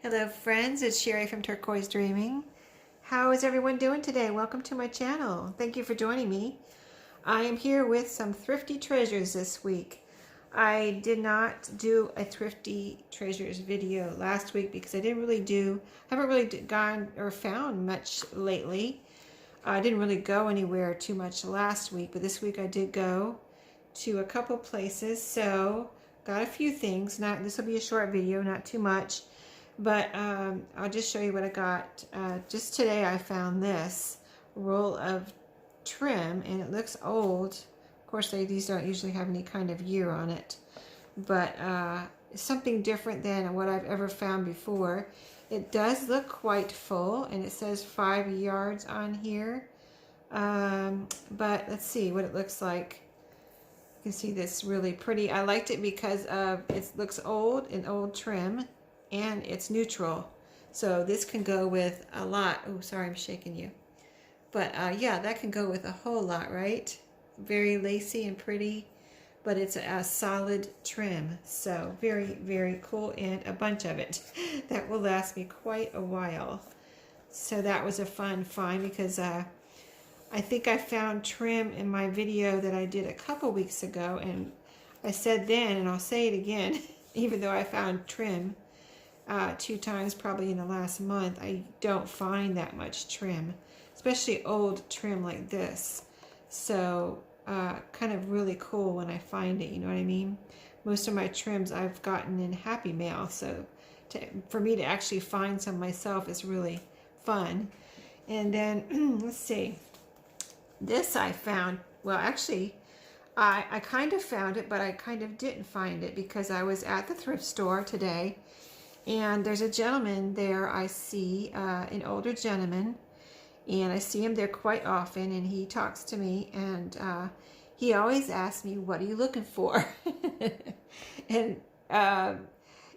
Hello friends, it's Sherry from Turquoise Dreaming. How is everyone doing today? Welcome to my channel. Thank you for joining me. I am here with some thrifty treasures this week. I did not do a thrifty treasures video last week because I haven't really gone or found much lately. I didn't really go anywhere too much last week, but this week I did go to a couple places, so got a few things. This will be a short video, not too much. But I'll just show you what I got. Just today I found this roll of trim, and it looks old. Of course, these don't usually have any kind of year on it. But it's something different than what I've ever found before. It does look quite full, and it says 5 yards on here. But let's see what it looks like. You can see this really pretty. I liked it because it looks old and old trim. And it's neutral, so this can go with a lot. Oh, sorry, I'm shaking you. But yeah, that can go with a whole lot, right? Very lacy and pretty, but it's a solid trim. So very, very cool, and a bunch of it. That will last me quite a while. So that was a fun find because I think I found trim in my video that I did a couple weeks ago, and I said then, and I'll say it again, even though I found trim 2 times probably in the last month, I don't find that much trim, especially old trim like this. So kind of really cool when I find it, you know what I mean? Most of my trims I've gotten in Happy Mail, so for me to actually find some myself is really fun. And then let's see, this I found, well actually I kind of found it, but I kind of didn't find it because I was at the thrift store today. And there's a gentleman there, I see, an older gentleman, and I see him there quite often, and he talks to me, and he always asks me, what are you looking for? And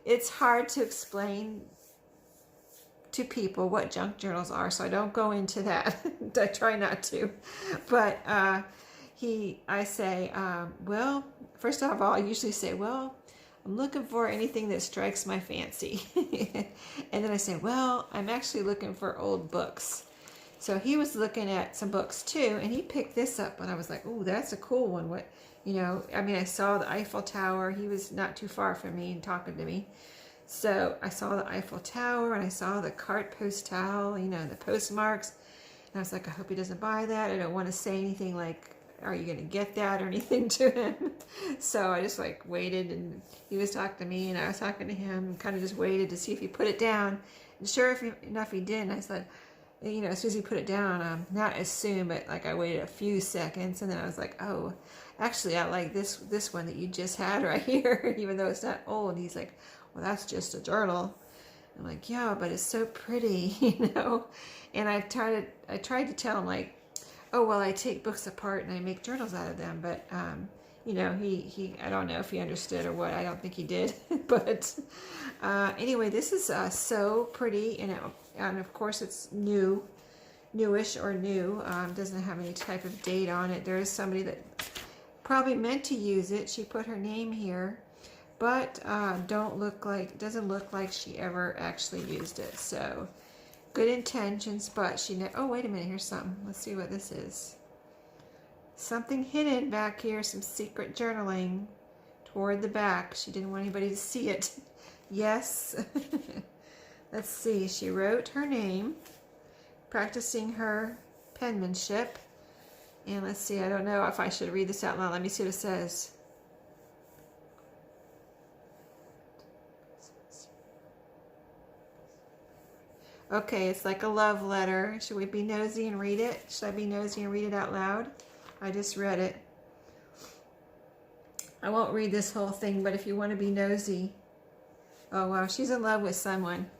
it's hard to explain to people what junk journals are, so I don't go into that. I try not to. But I say, well, first of all, I usually say, well, I'm looking for anything that strikes my fancy. And then I say, well, I'm actually looking for old books. So he was looking at some books too, and he picked this up, and I was like, oh, that's a cool one. What, you know, I mean, I saw the Eiffel Tower. He was not too far from me and talking to me. So I saw the Eiffel Tower, and I saw the carte postale, you know, the postmarks. And I was like, I hope he doesn't buy that. I don't want to say anything like, are you going to get that or anything to him? So I just like waited, and he was talking to me and I was talking to him, and kind of just waited to see if he put it down. And sure enough he did. And I said, you know, as soon as he put it down, not as soon, but like I waited a few seconds, and then I was like, oh, actually I like this one that you just had right here, even though it's not old. And he's like, well, that's just a journal. I'm like, yeah, but it's so pretty, you know. And I tried to tell him, like, oh, well, I take books apart and I make journals out of them. But, you know, I don't know if he understood or what. I don't think he did. But anyway, this is so pretty. And of course, it's newish or new. Doesn't have any type of date on it. There is somebody that probably meant to use it. She put her name here. But doesn't look like she ever actually used it. So good intentions, but oh, wait a minute, here's something. Let's see what this is. Something hidden back here, some secret journaling toward the back. She didn't want anybody to see it. Yes. Let's see, she wrote her name, practicing her penmanship. And let's see, I don't know if I should read this out loud. Let me see what it says. Okay, it's like a love letter. Should we be nosy and read it? Should I be nosy and read it out loud? I just read it. I won't read this whole thing, but if you want to be nosy. Oh, wow, she's in love with someone.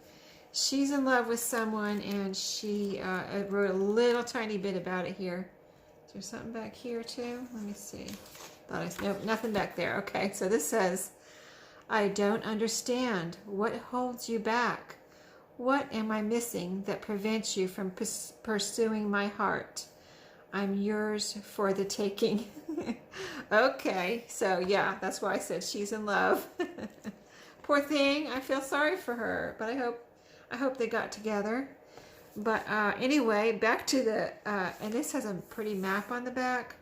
She's in love with someone, and she wrote a little tiny bit about it here. Is there something back here, too? Let me see. Nope, nothing back there. Okay, so this says, I don't understand. What holds you back? What am I missing that prevents you from pursuing my heart? I'm yours for the taking. Okay, so yeah, that's why I said she's in love. Poor thing, I feel sorry for her, but I hope I hope they got together. But anyway, back to the, and this has a pretty map on the back.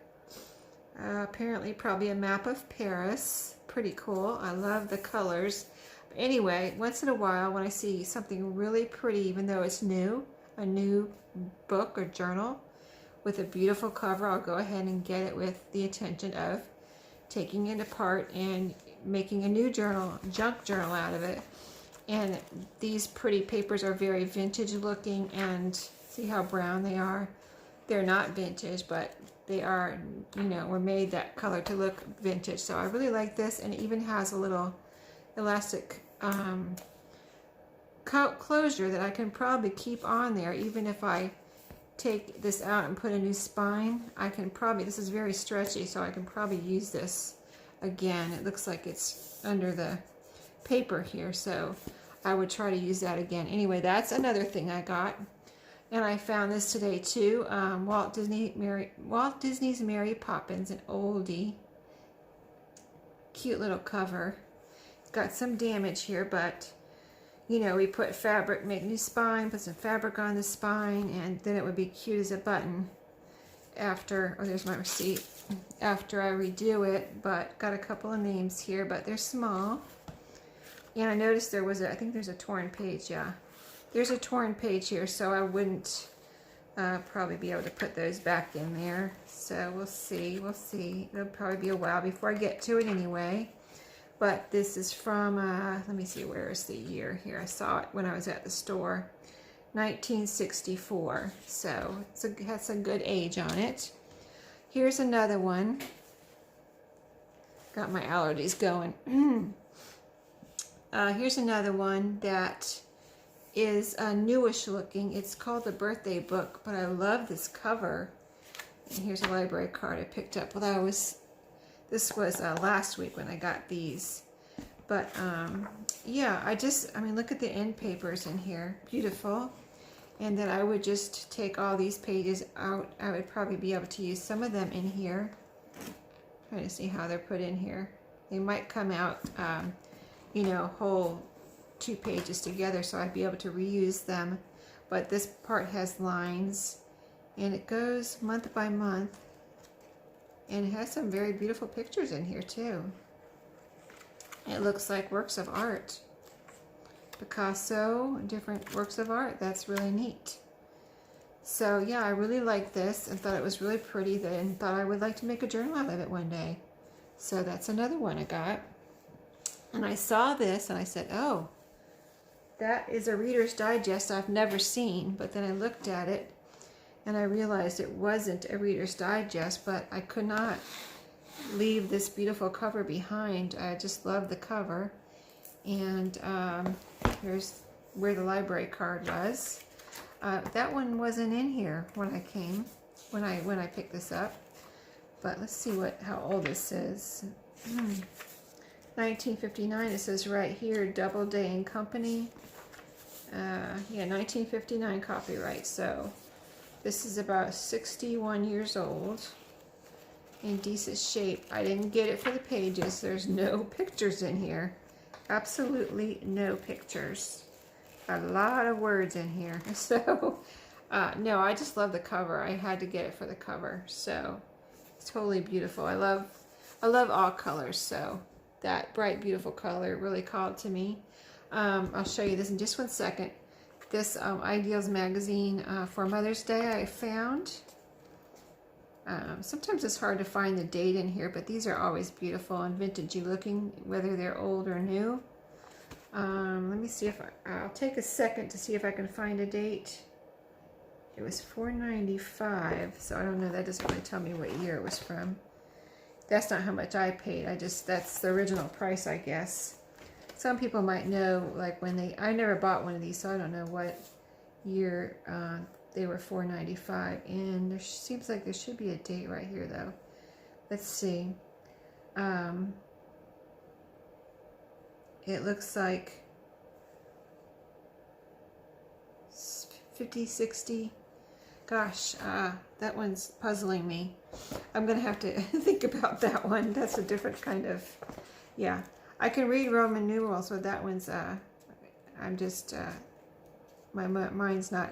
Apparently probably a map of Paris. Pretty cool. I love the colors. But anyway, once in a while when I see something really pretty, even though it's new, a new book or journal with a beautiful cover, I'll go ahead and get it with the intention of taking it apart and making a new journal, junk journal out of it. And these pretty papers are very vintage looking, and see how brown they are? They're not vintage, but they are, you know, were made that color to look vintage. So I really like this, and it even has a little elastic closure that I can probably keep on there. Even if I take this out and put a new spine, I can probably, this is very stretchy, so I can probably use this again. It looks like it's under the paper here, so I would try to use that again. Anyway, that's another thing I got. And I found this today too. Walt Disney's Mary Poppins, an oldie. Cute little cover. It's got some damage here, but you know, we put fabric, make new spine, put some fabric on the spine, and then it would be cute as a button after, oh, there's my receipt, after I redo it. But got a couple of names here, but they're small. And I noticed there was a, I think there's a torn page, yeah. There's a torn page here, so I wouldn't probably be able to put those back in there. So we'll see, we'll see. It'll probably be a while before I get to it anyway. But this is from, let me see, where is the year here? I saw it when I was at the store. 1964, so it has a good age on it. Here's another one. Got my allergies going. Here's another one that is newish looking. It's called The Birthday Book, but I love this cover. And here's a library card I picked up while this was last week when I got these. But yeah, I mean, look at the end papers in here. Beautiful. And then I would just take all these pages out. I would probably be able to use some of them in here. Trying to see how they're put in here. They might come out, you know, whole 2 pages together, so I'd be able to reuse them. But this part has lines, and it goes month by month. And it has some very beautiful pictures in here too. It looks like works of art. Picasso, different works of art. That's really neat. So yeah, I really like this and thought it was really pretty, and thought I would like to make a journal out of it one day. So that's another one I got. And I saw this and I said, oh, that is a Reader's Digest I've never seen. But then I looked at it and I realized it wasn't a Reader's Digest, but I could not leave this beautiful cover behind. I just love the cover. And here's where the library card was. That one wasn't in here when I came, when I picked this up. But let's see how old this is. 1959, it says right here, Doubleday and Company. Yeah, 1959 copyright. So this is about 61 years old. In decent shape. I didn't get it for the pages. There's no pictures in here. Absolutely no pictures. A lot of words in here. So, no, I just love the cover. I had to get it for the cover. So, it's totally beautiful. I love all colors. So, that bright, beautiful color really called to me. I'll show you this in just one second. This Ideals magazine for Mother's Day I found. Sometimes it's hard to find the date in here, but these are always beautiful and vintagey looking, whether they're old or new. Let me see if I'll take a second to see if I can find a date. It was $4.95, so I don't know, that doesn't really tell me what year it was from. That's not how much I paid. That's the original price, I guess. Some people might know, like I never bought one of these, so I don't know what year they were $4.95, and there seems like there should be a date right here though. Let's see. It looks like 50, 60. Gosh, that one's puzzling me. I'm gonna have to think about that one. That's a different kind of, yeah. I can read Roman numerals, but that one's, I'm just my mind's not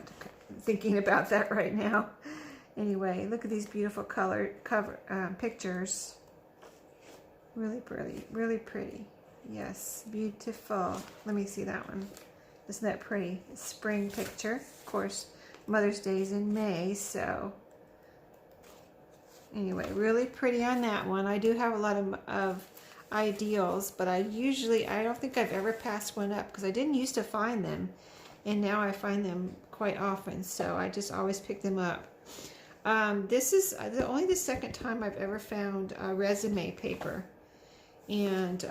thinking about that right now. Anyway, look at these beautiful pictures. Really pretty, really pretty. Yes, beautiful. Let me see that one. Isn't that pretty? Spring picture. Of course, Mother's Day is in May, so anyway, really pretty on that one. I do have a lot of ideals, but I don't think I've ever passed one up because I didn't used to find them, and now I find them quite often, so I just always pick them up. This is only the second time I've ever found resume paper, and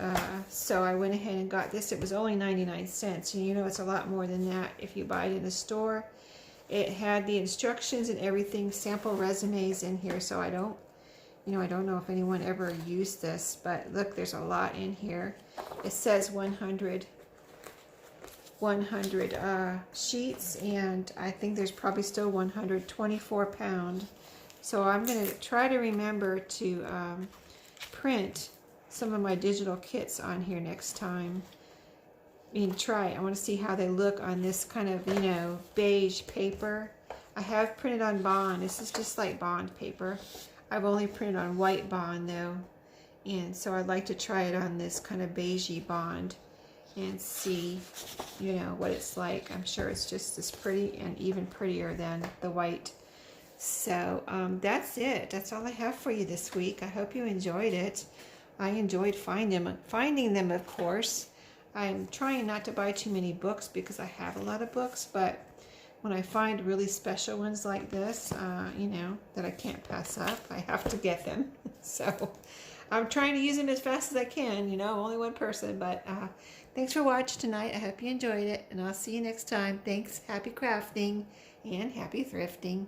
so I went ahead and got this. It was only 99 cents, and you know it's a lot more than that if you buy it in the store. It had the instructions and everything, sample resumes in here, so I don't know if anyone ever used this, but look, there's a lot in here. It says 100 sheets, and I think there's probably still 124 pound. So I'm going to try to remember to print some of my digital kits on here next time. I want to see how they look on this kind of, you know, beige paper. I have printed on bond. This is just like bond paper. I've only printed on white bond though, and so I'd like to try it on this kind of beigey bond and see, you know, what it's like. I'm sure it's just as pretty and even prettier than the white. So that's it. That's all I have for you this week. I hope you enjoyed it. I enjoyed finding them, of course. I'm trying not to buy too many books because I have a lot of books, but when I find really special ones like this, you know, that I can't pass up, I have to get them. So I'm trying to use them as fast as I can. You know, I'm only one person, but thanks for watching tonight. I hope you enjoyed it, and I'll see you next time. Thanks. Happy crafting and happy thrifting.